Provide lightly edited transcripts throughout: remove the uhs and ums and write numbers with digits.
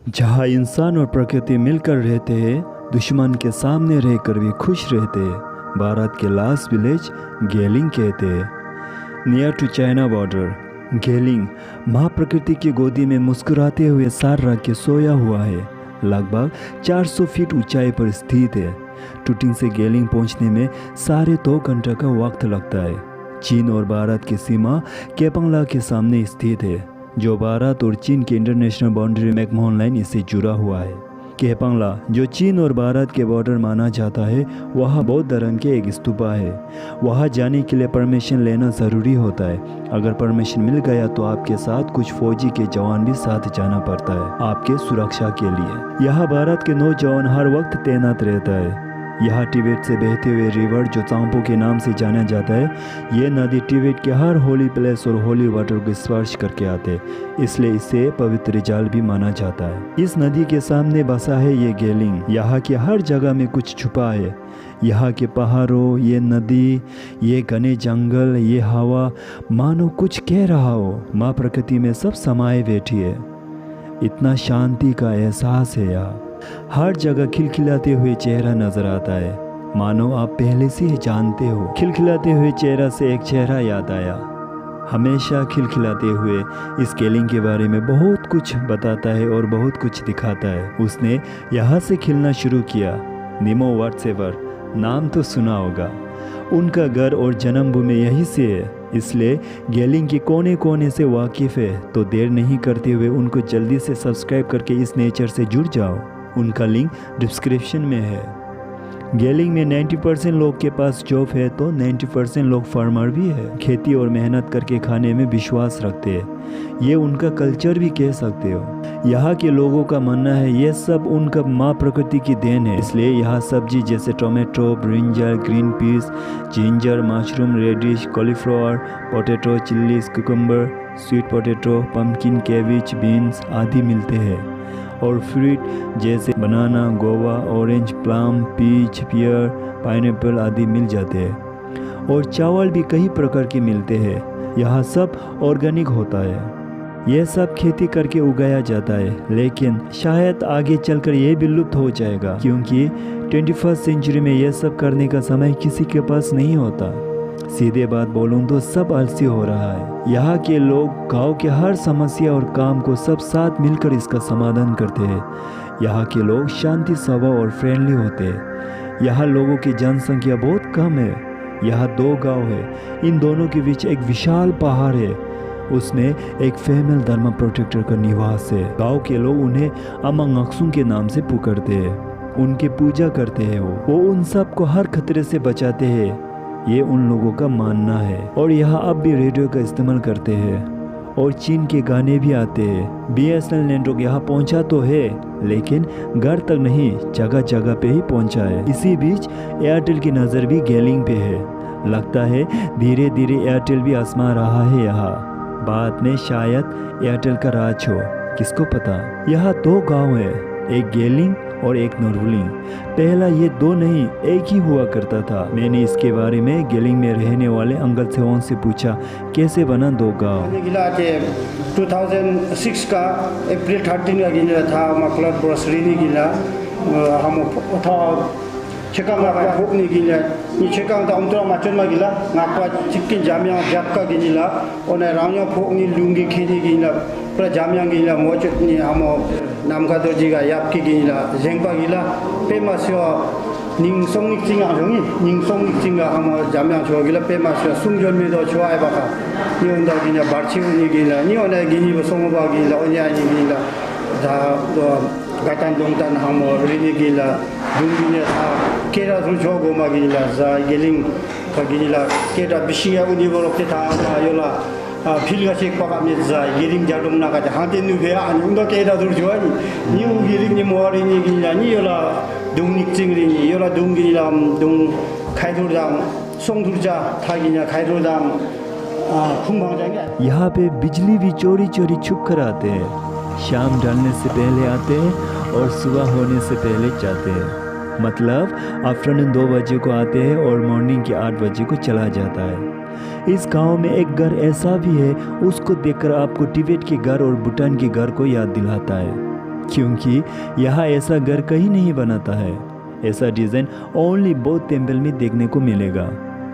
जहाँ इंसान और प्रकृति मिलकर रहते हैं, दुश्मन के सामने रहकर भी खुश रहते हैं। भारत के लास्ट विलेज गेलिंग कहते हैं। Near to China border, Geling माँ प्रकृति की गोदी में मुस्कुराते हुए सार रख के सोया हुआ है। लगभग 400 फीट ऊंचाई पर स्थित है। टुटिंग से गेलिंग पहुंचने में 2.5 घंटे का वक्त लगता है। चीन और भारत की सीमा केपंगला के सामने स्थित है, जो भारत और चीन के इंटरनेशनल बाउंड्री मैकमोहन लाइन इससे जुड़ा हुआ है। केपंगला, जो चीन और भारत के बॉर्डर माना जाता है, वहाँ बौद्ध धर्म के एक स्तूपा है। वहाँ जाने के लिए परमिशन लेना ज़रूरी होता है। अगर परमिशन मिल गया तो आपके साथ कुछ फौजी के जवान भी साथ जाना पड़ता है, आपके सुरक्षा के लिए। यहाँ भारत के 9 जवान हर वक्त तैनात रहता है। यहाँ टिबेट से बहते हुए रिवर, जो चांगपो के नाम से जाना जाता है, ये नदी टिबेट के हर होली प्लेस और होली वाटर को स्पर्श करके आते हैं, इसलिए इसे पवित्र जल भी माना जाता है। इस नदी के सामने बसा है ये गेलिंग। यहाँ के हर जगह में कुछ छुपा है। यहाँ के पहाड़ों, ये नदी, ये घने जंगल, ये हवा, मानो कुछ कह रहा हो। माँ प्रकृति में सब समाये बैठी है। इतना शांति का एहसास है यहाँ। हर जगह खिलखिलाते हुए चेहरा नजर आता है, मानो आप पहले से ही जानते हो। खिलखिलाते हुए चेहरा से एक चेहरा याद आया। हमेशा खिलखिलाते हुए इस गेलिंग के बारे में बहुत कुछ बताता है और बहुत कुछ दिखाता है। उसने यहाँ से खिलना शुरू किया। निमो वाटसेवर नाम तो सुना होगा। उनका घर और जन्मभूमि यहीं से है, इसलिए गेलिंग के कोने कोने से वाकिफ़ है। तो देर नहीं करते हुए उनको जल्दी से सब्सक्राइब करके इस नेचर से जुड़ जाओ। उनका लिंक डिस्क्रिप्शन में है। गेलिंग में 90% लोग के पास जॉब है, तो 90% लोग फार्मर भी है। खेती और मेहनत करके खाने में विश्वास रखते हैं। ये उनका कल्चर भी कह सकते हो। यहाँ के लोगों का मानना है ये सब उनका माँ प्रकृति की देन है, इसलिए यहाँ सब्जी जैसे tomato, brinjal, green peas, ginger, mushroom, radish, cauliflower, potato, chillies, cucumber, sweet potato, pumpkin, cabbage, beans आदि मिलते हैं। और फ्रूट जैसे banana, guava, orange, plum, peach, pear, pineapple आदि मिल जाते हैं। और चावल भी कई प्रकार के मिलते हैं। यहाँ सब ऑर्गेनिक होता है। यह सब खेती करके उगाया जाता है, लेकिन शायद आगे चलकर यह भी लुप्त हो जाएगा, क्योंकि 21st सेंचुरी में यह सब करने का समय किसी के पास नहीं होता। सीधे बात बोलूं तो सब आलसी हो रहा है। यहाँ के लोग गांव के हर समस्या और काम को सब साथ मिलकर इसका समाधान करते हैं। यहाँ के लोग शांति स्वभाव और फ्रेंडली होते हैं। यहाँ लोगों की जनसंख्या बहुत कम है। यहाँ 2 गांव है। इन दोनों के बीच एक विशाल पहाड़ है। उसमें एक फीमेल धर्म प्रोटेक्टर का निवास है। गाँव के लोग उन्हें अमांगक्सुंग के नाम से पुकारते हैं। उनकी पूजा करते हैं। वो उन सब को हर खतरे से बचाते हैं, ये उन लोगों का मानना है। और यहाँ अब भी रेडियो का इस्तेमाल करते हैं और चीन के गाने भी आते हैं। BSNL नेटवर्क यहाँ पहुँचा तो है, लेकिन घर तक नहीं, जगह जगह पे ही पहुँचा है। इसी बीच एयरटेल की नज़र भी गेलिंग पे है। लगता है धीरे धीरे एयरटेल भी आजमा रहा है यहाँ। बाद में शायद एयरटेल का राज हो, किसको पता। यहाँ 2 गाँव है, एक गेलिंग और एक नोरवुलिंग। पहला ये 2 नहीं, एक ही हुआ करता था। मैंने इसके बारे में गेलिंग में रहने वाले अंकल सेवन से पूछा, कैसे बना 2 गाँव। 2006 का अप्रैल 13 का था। मतलब ब्रोसरी गिला हम चेकंग का भोगनी गिला ये चेकंग ता उमतरा माचन मा गिला नाकवा चिकन जामिया जापका गिला और रामिया भोगनी लुंगी खीनी गिला पूरा जामिया गिला मोचनी हम नाम का तो जीगा यापकी गिला जेंगपा गिला पेमासियो निंगसोंग निचिंगा होंगी निंगसोंग निचिंगा हम जामिया छो गिला पेमासियो सुंजन में तो छो आए बाका ये उनदा गिला बारची उनी गिला नि ओना गिनी बसोंगबा गिला ओnya नि गिला दा तो गातान दोंगतान हम रिनी गिला दुंगिने था केरा थुजो गोमा गिला जा गेलिंग का गिला केरा बिशिया उनी बरोके था योला फिलगा चेक पाका में जा गेलिंग जाडोंग ना का हाते नु भे अनि उंदा केरा थुजो नि न्यू गेलिंग नि मोरी नि गिला नि योला दुंगनिक चिंगरि नि योला दुंगिला दुंग खाइदुरदाम सोंगदुरजा थागिना खाइदुरदाम खुंबांग जाएगा। यहाँ पे बिजली भी चोरी चोरी छुप कर आते हैं। शाम ढलने से पहले आते हैं और सुबह होने से पहले जाते हैं। मतलब आफ्टरनून 2 बजे को आते हैं और मॉर्निंग के 8 बजे को चला जाता है। इस गांव में एक घर ऐसा भी है, उसको देखकर आपको तिब्बत के घर और भूटान के घर को याद दिलाता है। क्योंकि यहाँ ऐसा घर कहीं नहीं बनाता है। ऐसा डिज़ाइन ओनली बौद्ध टेम्पल में देखने को मिलेगा।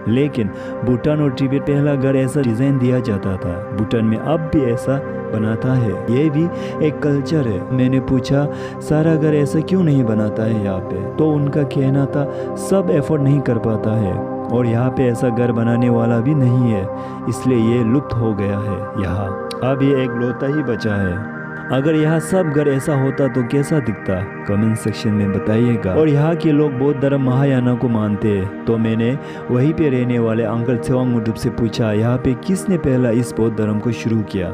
लेकिन भूटान और तिब्बत पहला घर ऐसा डिज़ाइन दिया जाता था। भूटान में अब भी ऐसा बनाता है। ये भी एक कल्चर है। मैंने पूछा सारा घर ऐसा क्यों नहीं बनाता है यहाँ पे, तो उनका कहना था सब एफर्ट नहीं कर पाता है और यहाँ पे ऐसा घर बनाने वाला भी नहीं है, इसलिए ये लुप्त हो गया है। यहाँ अब ये एक लौता ही बचा है। अगर यहाँ सब घर ऐसा होता तो कैसा दिखता, कमेंट सेक्शन में बताइएगा। और यहाँ के लोग बौद्ध धर्म महायाना को मानते हैं, तो मैंने वहीं पे रहने वाले अंकल सेवांगमुडुप से पूछा यहाँ पे किसने पहला इस बौद्ध धर्म को शुरू किया।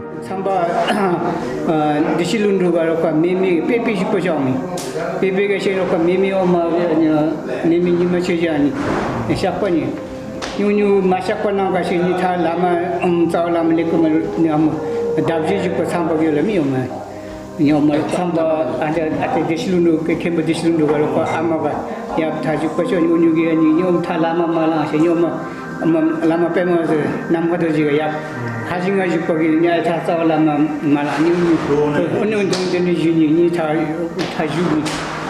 ada diselundup ke kemba diselundup kalau ko amaga ya tajuk ko ni unyugi ni nyom thalama mala se nyom lama pema se nam ko jiga ya hajinga jiko gi nya tha sa lama mala ni onu dong ni ni tha tajuk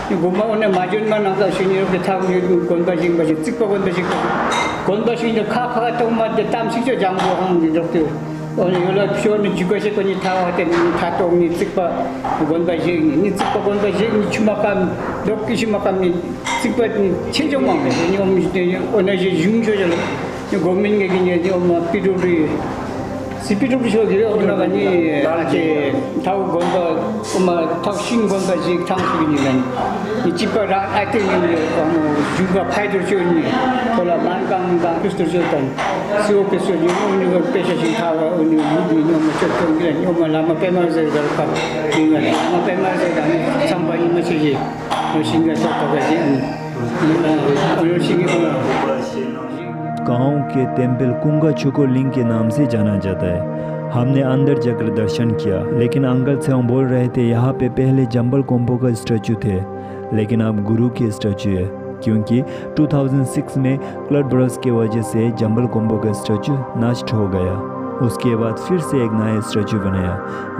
ni goma one majun mana ka sini ke tha ni konba jing ba jik ko konba sini kha kha to ma de tam si jo jang bo hang ni dokter Oni yola pshon juga se koni tawa ten tato ni tikpa gonba jing ni tikpa gonba jing ni chumakam dokki chumakam ni tikpa ni chejo ma ni om ona je jungjo jalo ni gomin ge ni je om piduri sipidu biso ge ona ga ni ate taw gonba oma takshin gonba jing tangsu ni gan ni tikpa ra ate ni ono juga phaidur jo ni kola mankang ga kustur jo tan sio peso ni oni ga pesha jing tawa oni ni ma chotong ge ni oma lama pema ze ga ka ni ga lama pema ze ga ni samba ni ma chije no singa sa ta ga ni ono singa गांव के temple Kunga चुको लिंग के नाम से जाना जाता है। हमने अंदर जाकर दर्शन किया, लेकिन अंकल से हम बोल रहे थे यहाँ पे पहले जंबल कोम्बो का स्टैचू थे, लेकिन अब गुरु के स्टैचू है, क्योंकि 2006 में क्लड ब्रस के वजह से जंबल कोम्बो का स्टैचू नष्ट हो गया। उसके बाद फिर से एक नया स्टैचू बनाया,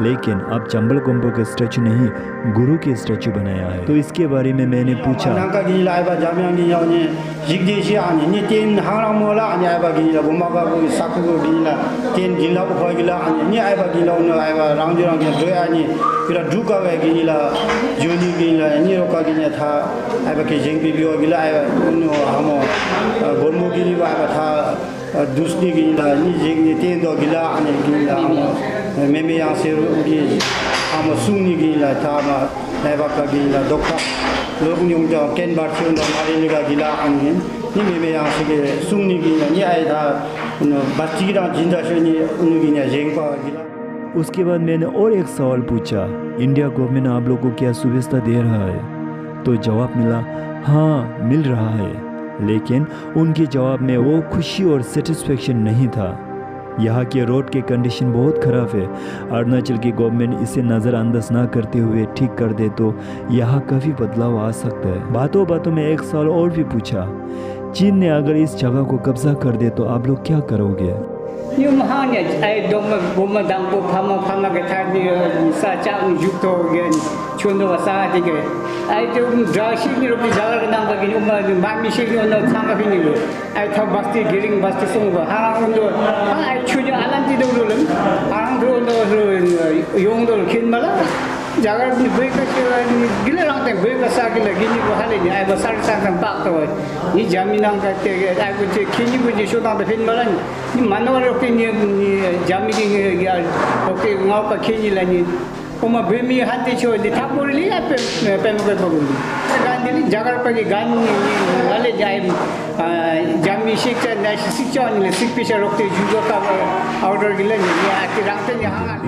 लेकिन अब जंबल कोम्बो का स्टैचू नहीं, गुरु के स्टैचू बनाया है। तो इसके बारे में मैंने पूछा। दूसरी गिला नि जेंगे तें दो गिला आने गिला मेमे yang seru gi ama suni गिला था मा नेवा का गिला दोका लोग न्यों जो केन बार से उन मारे निका गिला आने नि मेमे yang से के सुनी गिला नि आए था उन बातीरा जिंदा से नि उन गिला जेंग पा गिला। उसके बाद मैंने और एक सवाल पूछा, इंडिया गवर्नमेंट आप लोगों को क्या सुविधा दे रहा है? तो जवाब मिला हाँ मिल रहा है, लेकिन उनके जवाब में वो खुशी और सेटिस्फेक्शन नहीं था। यहाँ के रोड के कंडीशन बहुत ख़राब है। अरुणाचल की गवर्नमेंट इसे नज़रअंदाज ना करते हुए ठीक कर दे तो यहाँ काफ़ी बदलाव आ सकता है। बातों बातों में एक सवाल और भी पूछा, चीन ने अगर इस जगह को कब्जा कर दे तो आप लोग क्या करोगे? Ni mahanya ai dom goma dang bo phama ke thar ni sa cha ni juk to ge chondo wa sa de ge ai to dra shi ni ro bi jala ke nang ba ge ma ma mi shi ni no thang ga ni lo ai tha basti giring basti song ba ha on do ai chu ni alan ti do lo lem ang ro do yong do khin mala jagar ni boi ka ni gile rang te boi ka sa ge la gi ni ko hale ni ai ba sar sa kan pak to ni jaminang ka te ge ai ko che khin ni bu ji so da phin mala ni manawar ke ni jamini ya oke ngau ka khin la ni oma bemi hati cho di thapur li ape pe mo ko bu gan ni jagar pa ge gan ni ale jai jami शिक्षा national शिक्षा नि सिक्पिसा रोकते जुजो का order गिले नि आके राखते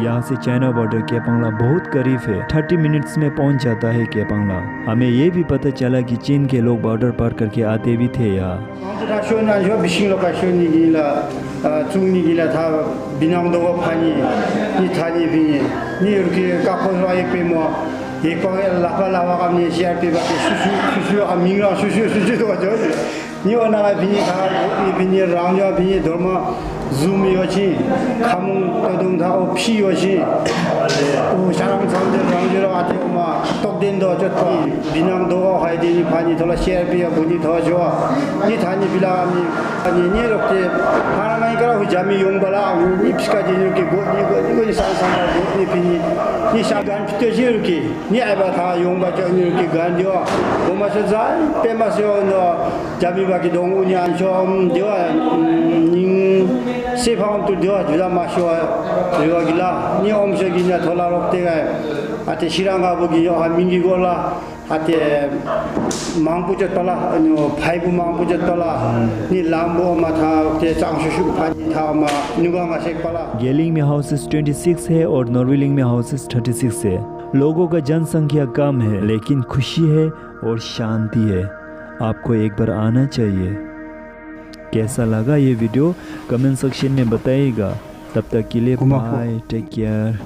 यहाँ से चाइना बॉर्डर केपांगला बहुत करीब है, 30 मिनट्स में पहुँच जाता है केपांगला। हमें ये भी पता चला कि चीन के लोग बॉर्डर पार करके आते भी थे यहाँ। ni ona bini ka bini rangya bini dharma zoom yoshi kamung todung da o phi yoshi o sarang samde ate ma tok den do jot binang do hai de ni pani thola share bi buni tho jo ni thani bila mi ani ni rokte hana mai kara hu jami yong bala ni pska ji ni ke go ni sang sang go ni pini ni sha gan pte ji ru ki ni ai ba tha yong ba jo ni ki gan dio o ma se za pe ma se no jami ba ki dong u ni an chom dio ning se phang tu dio ju da ma sho dio gila ni om se gi na thola rokte ga ate shiranga bogi yo ha mingi gola ate mangpujet pala no phaibu mangpujet pala ni lambo ma tha te changshu phani tha ma nuga ma sek pala Geling में houses 26 है और नॉर्वेलिंग में houses 36 है। लोगों का जनसंख्या कम है लेकिन खुशी है और शांति है। आपको एक बार आना चाहिए। कैसा लगा ये वीडियो कमेंट सेक्शन में बताइएगा। तब तक के लिए बाय, टेक केयर।